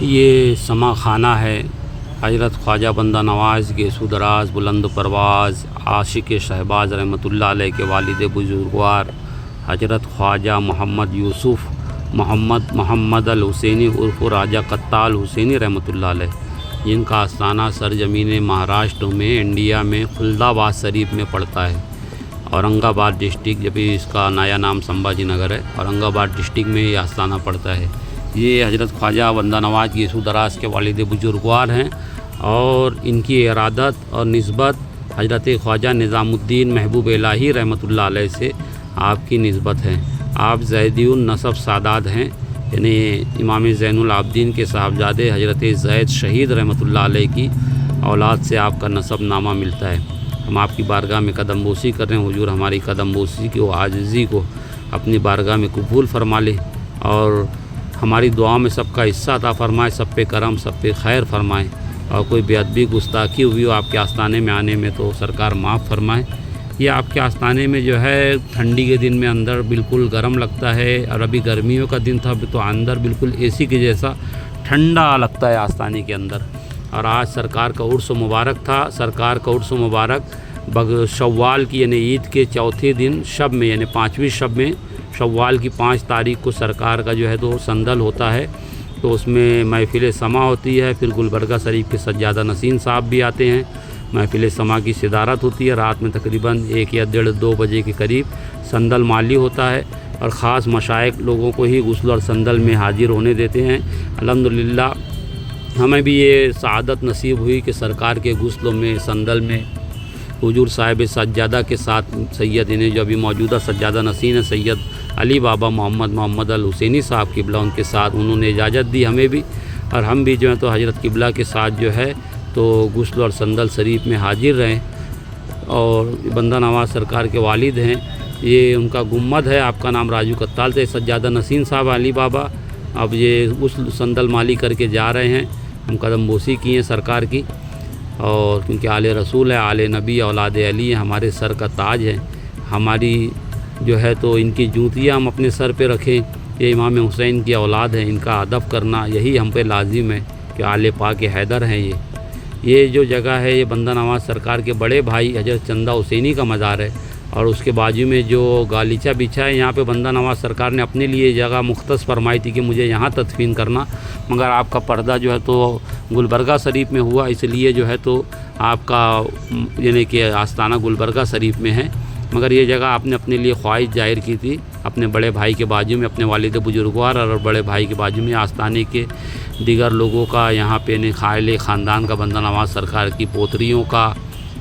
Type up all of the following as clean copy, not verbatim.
ये समा खाना है। हज़रत ख्वाजा बंदा नवाज़ गेसूदराज बुलंद परवाज़ आशिक शहबाज रहमतुल्लाह अलैह के वालिद बुजुर्गवार हज़रत ख्वाजा मोहम्मद यूसुफ़ मोहम्मद अल हुसैनी उर्फ़ राजा कत्ताल हुसैनी रहमतुल्लाह अलैह, जिनका आस्थाना सरजमीन महाराष्ट्र में इंडिया में खुलदाबाद शरीफ में पड़ता है। औरंगाबाद डिस्ट्रिक्ट, जब इसका नया नाम संभाजी नगर है, औरंगाबाद डिस्ट्रिक्ट में ये आस्थाना पड़ता है। ये हज़रत ख्वाजा बंदा नवाज़ गेसूदराज के वालिद बुजुर्गवार हैं और इनकी इरादत और निस्बत हज़रत ख्वाजा निज़ामुद्दीन महबूब इलाही रहमतुल्लाह अलैह से आपकी निस्बत है। आप ज़ैदियुन नसब सादात हैं, यानी इमाम ज़ैनुल आबदीन के साहबजादे हज़रत ज़ैद शहीद रहमतुल्लाह अलैह की औलाद से आपका नसब नामा मिलता है। हम आपकी बारगाह में कदम बोसी कर रहे हैं। हुजूर हमारी कदम बोसी की आजिज़ी को अपनी बारगाह में कबूल फरमा ले और हमारी दुआ में सबका हिस्सा अता फ़रमाए, सब पे करम, सब पे खैर फरमाए और कोई बेअदबी गुस्ताखी हुई हो आपके आस्थाने में आने में तो सरकार माफ़ फरमाए। ये आपके आस्थाने में जो है ठंडी के दिन में अंदर बिल्कुल गर्म लगता है और अभी गर्मियों का दिन था तो अंदर बिल्कुल एसी के जैसा ठंडा लगता है आस्थाने के अंदर। और आज सरकार का उर्स मुबारक था। सरकार का उर्स मुबारक शव्वाल की यानी ईद के चौथे दिन शब में, यानी 5वीं शब में, शव्वाल की 5 तारीख को सरकार का जो है तो संदल होता है। तो उसमें महफ़िल समा होती है। फिर गुलबर्गा शरीफ के सज्जादा नसीन साहब भी आते हैं। महफ़िल समा की सिदारत होती है। रात में तकरीबन 1 या 1:30-2 बजे के करीब संदल माली होता है और ख़ास मशाइख लोगों को ही गुस्ल और संदल में हाजिर होने देते हैं। अल्हम्दुलिल्लाह हमें भी ये सआदत नसीब हुई कि सरकार के गुस्लों में संदल में हुजूर साहिब सज्जादा के साथ सैयद, इन्हें जो अभी मौजूदा सज्जादा नसीन है सैयद अली बाबा मोहम्मद अल हुसैनी साहब किबला, उनके साथ उन्होंने इजाज़त दी हमें भी और हम भी जो है तो हज़रत किबला के साथ जो है तो गुस्ल और संदल शरीफ में हाजिर रहें। और बंदा नवाज़ सरकार के वालिद हैं, ये उनका गुम्मद है। आपका नाम राजू कत्ताल थे, सज्जादा नसीन साहब अली बाबा अब ये गुस्ल संदल माली करके जा रहे हैं। हम कदम बोसी की हैं सरकार की, और क्योंकि आले रसूल है, आले नबी, औलाद अली है, हमारे सर का ताज है। हमारी जो है तो इनकी जूतियाँ हम अपने सर पे रखें। ये इमाम हुसैन की औलाद है, इनका अदब करना यही हम पे लाजिम है कि आले पाक हैदर हैं। ये जो जगह है ये बंदा नवाज़ सरकार के बड़े भाई हज़रत चंदा हुसैनी का मज़ार है और उसके बाजू में जो गालीचा बिछा है, यहाँ पे बंदा नवाज़ सरकार ने अपने लिए जगह मुख्तस फरमाई थी कि मुझे यहाँ तदफीन करना, मगर आपका पर्दा जो है तो गुलबर्गा शरीफ में हुआ, इसलिए जो है तो आपका यानी कि आस्थाना गुलबर्गा शरीफ में है। मगर ये जगह आपने अपने लिए ख्वाहिश जाहिर की थी अपने बड़े भाई के बाजू में, अपने वालिद बुजुर्गवार और बड़े भाई के बाजू में आस्थाने के दीगर लोगों का यहाँ पे ने खाइले ख़ानदान का बंदा नवाज़ सरकार की पोतरियों का,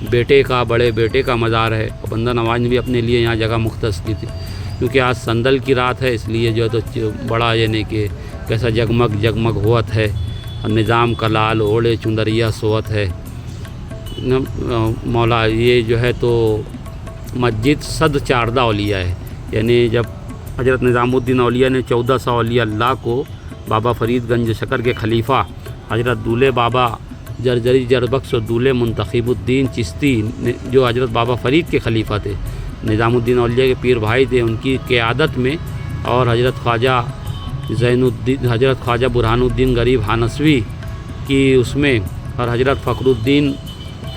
बेटे का, बड़े बेटे का मज़ार है। और बंदा नवाज़ ने भी अपने लिए यहाँ जगह मुख्तस की थी क्योंकि आज संदल की रात है, इसलिए जो है तो बड़ा यानी कि कैसा जगमग जगमग होत है। निज़ाम का लाल ओढ़े चुंदरिया सोवत है मौला। ये जो है तो मस्जिद सद चारदा औलिया है, यानी जब हज़रत निज़ामुद्दीन औलिया ने 1400 औलिया अल्लाह को बाबा फरीदगंज शकर के खलीफा हज़रत दूल्हे बाबा जरजरी जरबख्श और दूल्हे मुंतखिबुद्दीन चिश्ती जो हज़रत बाबा फ़रीद के खलीफा थे, निज़ामुद्दीन औलिया के पीर भाई थे, उनकी क़यादत में और हज़रत ख्वाजा बुरहानुद्दीन गरीब हानसवी की उसमें और हज़रत फ़खरुद्दीन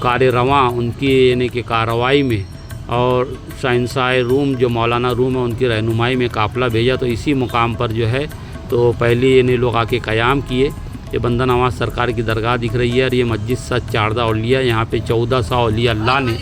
कार रवां उनकी यानी कि कार्रवाई में और शहंशाह रूम जो मौलाना रूम है उनकी रहनुमाई में काफ़िला भेजा। तो इसी मुकाम पर जो है तो पहले यानी लोग आके क़याम किए। ये बंदा नवाज़ सरकार की दरगाह दिख रही है और ये मस्जिद सद चारदा औलिया, यहाँ पे 1400 औलिया अल्लाह ने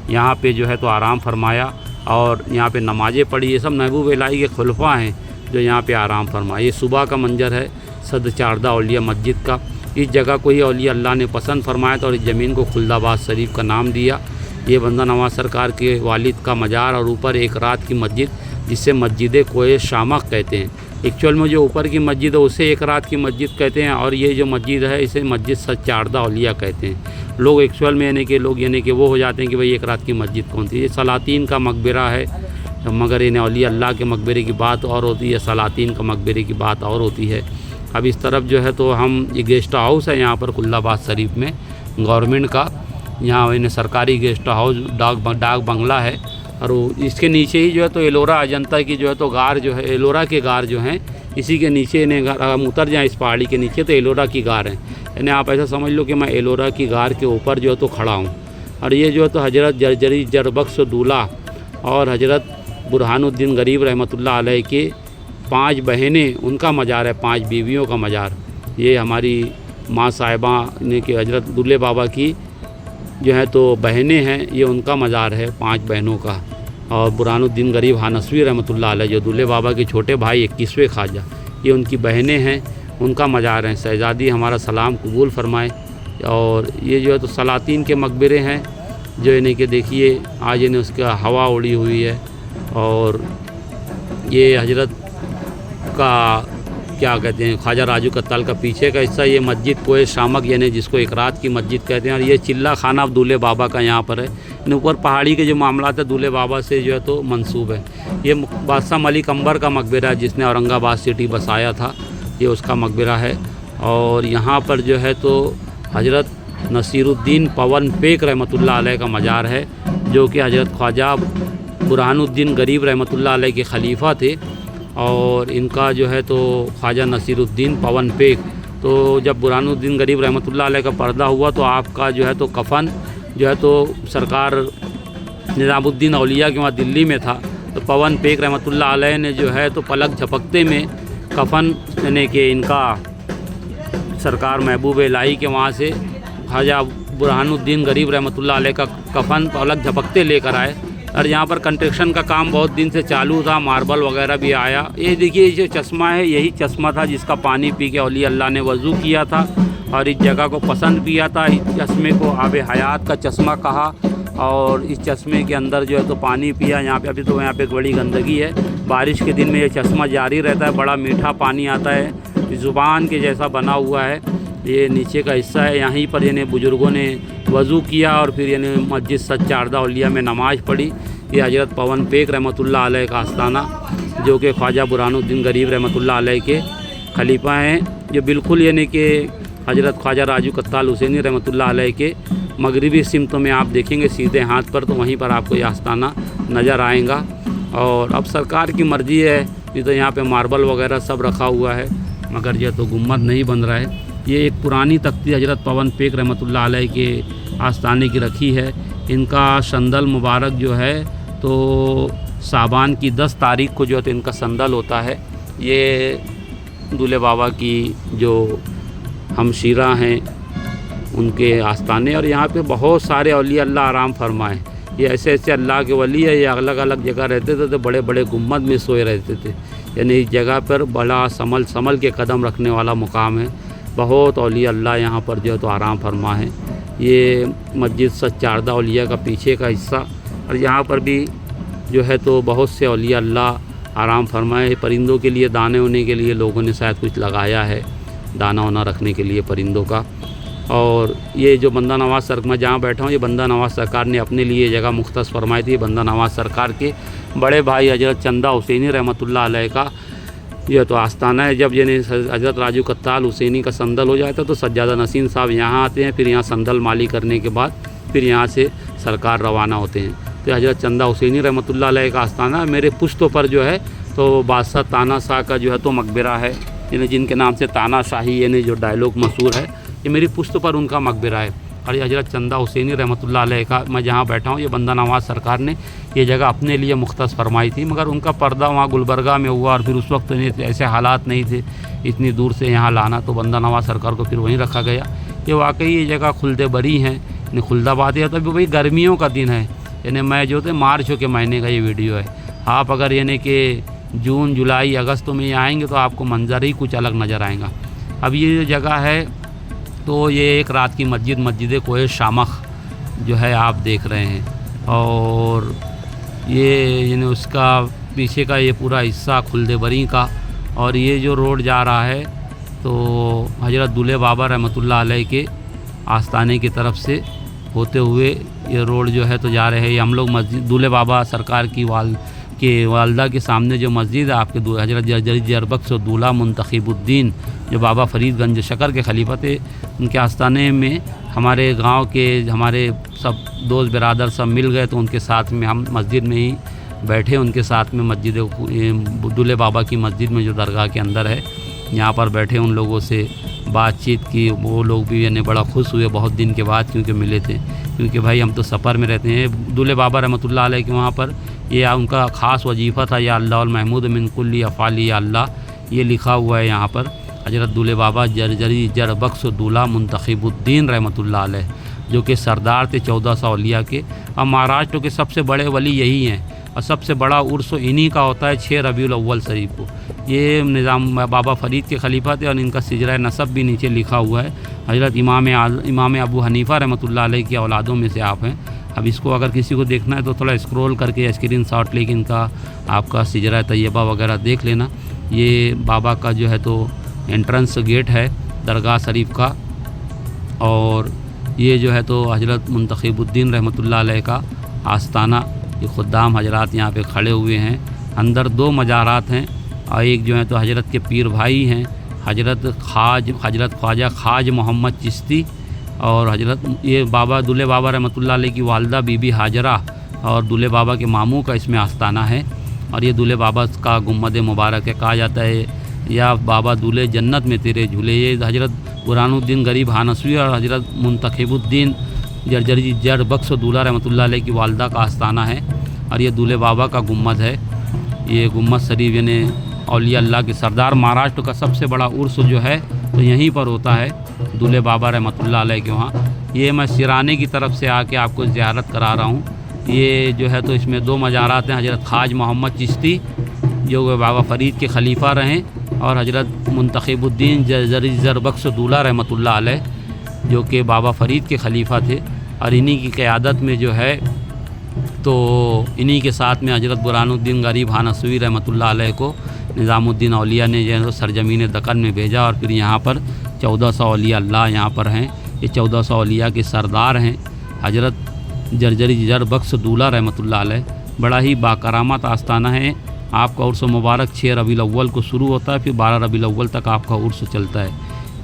यहाँ पे जो है तो आराम फरमाया और यहाँ पे नमाज़ें पढ़ी। ये सब महबूब इलाही के खुलफा हैं जो यहाँ पे आराम फरमाए। ये सुबह का मंजर है सद चारदा औलिया मस्जिद का। इस जगह को ही औलिया अल्लाह ने पसंद फरमाया था और इस ज़मीन को खुलदाबाद शरीफ का नाम दिया। ये बंदा नवाज़ सरकार के वालिद का मज़ार और ऊपर एक रात की मस्जिद जिसे मस्जिद कोए शामक कहते हैं। एक्चुअल में जो ऊपर की मस्जिद है उसे एक रात की मस्जिद कहते हैं और ये जो मस्जिद है इसे मस्जिद सद चारदा औलिया कहते हैं। लोग एक्चुअल में यानी कि लोग यानी कि वो हो जाते हैं कि भाई एक रात की मस्जिद कौन थी। ये सलातीन का मकबरा है, मगर इन्हें औलिया अल्लाह के मकबरे की बात और होती है, सलातीन का मकबरे की बात और होती है। अब इस तरफ जो है तो हम ये गेस्ट हाउस है यहाँ पर खुलदाबाद शरीफ में गवर्नमेंट का, यहाँ इन्हें सरकारी गेस्ट हाउस डाक बंगला है और इसके नीचे ही जो है तो एलोरा अजंता की जो है तो गार जो है, एलोरा के गार जो हैं इसी के नीचे इन्हें घर, हम उतर जाएँ इस पहाड़ी के नीचे तो एलोरा की गार है। यानी आप ऐसा समझ लो कि मैं एलोरा की गार के ऊपर जो है तो खड़ा हूँ। और ये जो है तो हज़रत जर्जरी जरबख्श दूल्हा और हज़रत बुरहानुद्दीन गरीब रहमतुल्लाह अलैह के 5 बहनें, उनका मज़ार है, 5 बीवियों का मज़ार। ये हमारी माँ साहिबा ने कि हज़रत दूल्हे बाबा की जो है तो बहनें हैं, ये उनका मज़ार है 5 बहनों का। और बुरहानुद्दीन गरीब हानसवी रहमतुल्लाह अलैह जो दूल्हे बाबा के छोटे भाई 21वें ख्वाजा, ये उनकी बहनें हैं, उनका मज़ार है। शहज़ादी हमारा सलाम कबूल फरमाए। और ये जो है तो सलातीन के मकबरे हैं जो इन्हें के देखिए आज इन्हें उसका हवा उड़ी हुई है। और ये हजरत का क्या कहते हैं ख्वाजा राजू कत्ताल का पीछे का हिस्सा, ये मस्जिद कोए शामक यानी जिसको इकरात की मस्जिद कहते हैं। और ये चिल्ला खाना अब दूल्हे बाबा का यहाँ पर है। इन ऊपर पहाड़ी के जो मामला है दूल्हे बाबा से जो है तो मंसूब है। ये बादशाह मलिक अंबर का मकबरा है जिसने औरंगाबाद सिटी बसाया था, ये उसका मकबरा है। और यहाँ पर जो है तो हज़रत नसीरुद्दीन पवन पेक रहमतुल्लाह अलैह का मज़ार है जो कि हज़रत ख्वाजा बुरहानुद्दीन गरीब रहमतुल्लाह अलैह के खलीफा थे। और इनका जो है तो ख्वाजा नसीरुद्दीन पवन पेक, तो जब बुरहानुद्दीन गरीब रहमतुल्लाह अलैह का पर्दा हुआ तो आपका जो है तो कफ़न जो है तो सरकार निज़ामुद्दीन औलिया के वहाँ दिल्ली में था, तो पवन पेक रहमतुल्लाह अलैह ने जो है तो पलक झपकते में कफ़न यानी कि इनका सरकार महबूब इलाही के वहाँ से ख्वाजा बुरहानुद्दीन गरीब रहमतुल्लाह अलैह का कफ़न पलक झपकते लेकर आए। और यहाँ पर कंस्ट्रक्शन का काम बहुत दिन से चालू था, मार्बल वगैरह भी आया। ये देखिए ये जो चश्मा है यही चश्मा था जिसका पानी पी के औलिया अल्लाह ने वज़ू किया था और इस जगह को पसंद किया था। इस चश्मे को आबे हयात का चश्मा कहा। और इस चश्मे के अंदर जो है तो पानी पिया। यहाँ पे अभी तो यहाँ पे बड़ी गंदगी है, बारिश के दिन में ये चश्मा जारी रहता है, बड़ा मीठा पानी आता है, ज़ुबान के जैसा बना हुआ है। ये नीचे का हिस्सा है, यहीं पर यानी बुज़ुर्गों ने वज़ू किया और फिर यानी मस्जिद सच्चारदा औलिया में नमाज़ पढ़ी। ये हज़रत पवन पेक रहमतुल्लाह अलैह का आस्ताना जो कि ख्वाजा बुरहानुद्दीन गरीब रहमतुल्लाह अलैह के खलीफा हैं, जो बिल्कुल यानी कि हज़रत ख्वाजा राजू कत्ताल हुसैनी रहमतुल्लाह अलैह के मगरिबी सिमतों में आप देखेंगे सीधे हाथ पर, तो वहीं पर आपको ये आस्ताना नज़र आएगा। और अब सरकार की मर्ज़ी है, ये तो यहाँ पे मार्बल वगैरह सब रखा हुआ है मगर ये तो गुम्मद नहीं बन रहा है। ये एक पुरानी तख्ती हज़रत पवन पेक रहमतुल्लाह अलैह के आस्ताने की रखी है। इनका संदल मुबारक जो है तो साबान की 10 तारीख को जो है तो इनका संदल होता है। ये दूल्हे बाबा की जो हमशीरा हैं उनके आस्ताने। और यहाँ पे बहुत सारे औलिया अल्लाह आराम फरमाए। ये ऐसे ऐसे अल्लाह के वली है, ये अलग अलग जगह रहते थे तो बड़े बड़े गुम्मद में सोए रहते थे। यानी इस जगह पर बड़ा संभल के कदम रखने वाला मुकाम है। बहुत औलिया अल्लाह यहाँ पर जो है तो आराम फरमा है। ये मस्जिद सच्चारदा औलिया का पीछे का हिस्सा। और यहाँ पर भी जो है तो बहुत से औलिया अल्लाह आराम फरमाए। परिंदों के लिए दाने होने के लिए लोगों ने शायद कुछ लगाया है, दाना वाना रखने के लिए परिंदों का। और ये जो बंदा नवाज़ सरकार मैं जहाँ बैठा हूँ, ये बंदा नवाज़ सरकार ने अपने लिए जगह मुख्तस फरमाई थी। बंदा नवाज़ सरकार के बड़े भाई हज़रत चंदा हुसैनी रहमतुल्लाह अलैह का यह तो आस्ताना है। जब यानी हज़रत राजू कत्ताल हुसैनी का संदल हो जाता है तो सज्जादा नसीम साहब यहाँ आते हैं, फिर यहाँ संदल माली करने के बाद फिर यहाँ से सरकार रवाना होते हैं। तो हज़रत चंदा हुसैनी रहमतुल्लाह अलैह का आस्ताना मेरे पुश्तों पर जो है तो बादशाह ताना शाह का जो है तो मकबरा है, यानी जिनके नाम से ताना शाही यानी जो डायलॉग मशहूर है, ये मेरी पुश्त पर उनका मकबरा है। और ये हज़रत चंदा हुसैनी रहमतुल्लाह अलैह का मैं जहाँ बैठा हूँ, ये बंदा नवाज़ सरकार ने ये जगह अपने लिए मुख्तस फरमाई थी, मगर उनका पर्दा वहाँ गुलबर्गा में हुआ और फिर उस वक्त ऐसे हालात नहीं थे इतनी दूर से यहाँ लाना, तो बंदा नवाज़ सरकार को फिर वहीं रखा गया। ये वाकई ये जगह खुलदे बरी हैं, यानी खुलदाबाद है। तो अभी भाई गर्मियों का दिन है, यानी मैं जो थे मार्च के महीने का ये वीडियो है। आप अगर यानी कि जून जुलाई अगस्त में आएँगे तो आपको मंजर ही कुछ अलग नज़र आएगा। अब ये जो जगह है तो ये एक रात की मस्जिद कोए शामख जो है आप देख रहे हैं। और ये यानी उसका पीछे का ये पूरा हिस्सा खुलदे बरी का। और ये जो रोड जा रहा है तो हज़रत दूल्हे बाबा रहमतुल्लाह अलैह के आस्ताने की तरफ से होते हुए ये रोड जो है तो जा रहे हैं। हम लोग मस्जिद दूल्हे बाबा सरकार की वालदा के सामने जो मस्जिद है आपके हज़रत जर्जरी जरबख्श दूल्हा मुंतखिबुद्दीन जो बाबा फरीदगंज शकर के खलीफा थे, उनके आस्ताने में हमारे गांव के हमारे सब दोस्त बिरादर सब मिल गए, तो उनके साथ में हम मस्जिद में ही बैठे उनके साथ में मस्जिद दूल्हे बाबा की मस्जिद में जो दरगाह के अंदर है, यहाँ पर बैठे उन लोगों से बातचीत की। वो लोग भी यानी बड़ा खुश हुए बहुत दिन के बाद, क्योंकि मिले थे। क्योंकि भाई हम तो सफ़र में रहते हैं। दूल्हे बाबा रहमतुल्लाह अलैह के वहाँ पर ये उनका ख़ास वजीफ़ा था, या अल्लाह अल महमूद मिन कुल्ली अफ़ाली या अल्लाह, ये लिखा हुआ है यहाँ पर। हज़रत दूल्हे बाबा जरजरी जर बख्श दूल्हा मुंतखिबुद्दीन रहमतुल्लाह अलैह, जो कि सरदार थे 1400 औलिया के। और महाराष्ट्र के सबसे बड़े वली यही हैं, और सबसे बड़ा उर्स इन्हीं का होता है 6 रबीउल अव्वल शरीफ को। ये निज़ाम बाबा फ़रीद के खलीफा थे, और इनका सिजरा नसब भी नीचे लिखा हुआ है। हज़रत इमाम अबू हनीफ़ा रहमतुल्लाह अलैह की औलादों में से आप हैं। अब इसको अगर किसी को देखना है तो थोड़ा स्क्रॉल करके स्क्रीन शॉट लेके इनका आपका सिजरा तैयबा वगैरह देख लेना। ये बाबा का जो है तो एंट्रेंस गेट है दरगाह शरीफ का, और ये जो है तो हज़रत मुंतखिबुद्दीन रहमतुल्लाह अलैह का आस्ताना। ये खुद्दाम हजरात यहाँ पे खड़े हुए हैं। अंदर 2 मज़ारात हैं, और एक जो है तो हज़रत के पीर भाई हैं, हज़रत ख्वाजा खाज मोहम्मद चिश्ती, और हज़रत ये बाबा दूल्हे बाबा रहमतुल्लाह अलैह की वालदा बीबी हाजरा, और दूल्हे बाबा के मामू का इसमें आस्ताना है। और ये दूल्हे बाबा का गुम्मद मुबारक है। कहा जाता है या बाबा दूल्हे जन्नत में तेरे झूले। ये हज़रत बुरहानुद्दीन गरीब हानसवी और हज़रत मुंतखिबुद्दीन जरजरी जर बख्श दूल्हा रहमतुल्लाह अलैह की वालदा का आस्ताना है। और ये दूल्हे बाबा का गुम्मद है। ये गुम्मद शरीफ यानी औलिया अल्लाह के सरदार, महाराष्ट्र का सबसे बड़ा उर्स जो है तो यहीं पर होता है, दूल्हे बाबा रहमतुल्लाह अलैह के वहाँ। ये मैं सिराने की तरफ से आके आपको ज़ियारत करा रहा हूँ। ये जो है तो इसमें 2 मज़ारात हैं, हज़रत खाज मोहम्मद चिश्ती जो बाबा फ़रीद के खलीफा रहे, और हज़रत मुंतखिबुद्दीन जरजरी जर बख्श दूल्हा रहमतुल्लाह अलैह, जो कि बाबा फ़रीद के खलीफा थे। और इन्हीं की क़यादत में जो है तो इन्हीं के साथ में हज़रत बुरहानुद्दीन गरीब हानसवी रहमतुल्लाह अलैह को निज़ामुद्दीन औलिया ने जो है सरजमीन दक्कन में भेजा, और फिर यहाँ पर 1400 औलिया अल्लाह यहाँ पर हैं। ये 1400 औलिया के सरदार हैं हज़रत जरजरी जर बख्श दूल्हा रहमतुल्लाह अलैह। बड़ा ही बाकरामत आस्ताना है। आपका उर्स मुबारक 6 रबीउल अव्वल को शुरू होता है, फिर 12 रबीउल अव्वल तक आपका उर्स चलता है।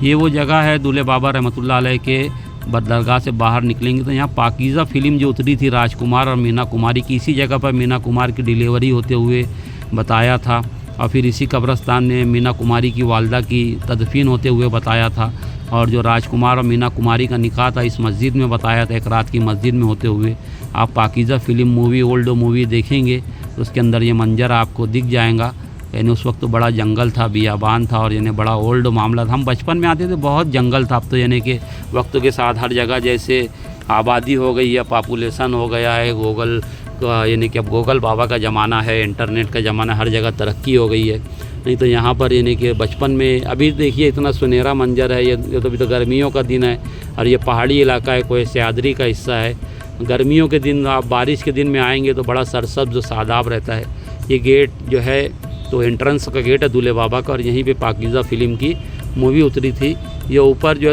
ये वो जगह है दूल्हे बाबा रहमतुल्लाह अलैह के दरगाह से बाहर निकलेंगे तो यहाँ पाकीज़ा फ़िल्म जो उतरी थी राजकुमार और मीना कुमारी की, इसी जगह पर मीना कुमार की डिलीवरी होते हुए बताया था। और फिर इसी कब्रस्तान में मीना कुमारी की वालदा की तदफीन होते हुए बताया था। और जो राजकुमार और मीना कुमारी का निकाह था इस मस्जिद में बताया था, एक रात की मस्जिद में होते हुए। आप Pakeezah film movie old movie देखेंगे तो उसके अंदर ये मंजर आपको दिख जाएगा। यानी उस वक्त तो बड़ा जंगल था, बियाबान था, और यानी बड़ा ओल्ड मामला था। हम बचपन में आते थे बहुत जंगल था। अब तो यानी कि वक्त के साथ हर जगह जैसे आबादी हो गई है, पॉपुलेशन हो गया है, गूगल का यानी कि अब गूगल बाबा का ज़माना है, इंटरनेट का ज़माना, हर जगह तरक्की हो गई है। नहीं तो यहाँ पर यानी कि बचपन में अभी देखिए इतना सुनहरा मंजर है। ये तो अभी तो गर्मियों का दिन है, और ये पहाड़ी इलाका है, कोई सह्याद्री का हिस्सा है। गर्मियों के दिन आप बारिश के दिन में आएंगे तो बड़ा सरसब्ज़ सादाब रहता है। ये गेट जो है तो एंट्रेंस का गेट है दूल्हे बाबा का, और यहीं पे पाकीज़ा फ़िल्म की मूवी उतरी थी। ये ऊपर जो है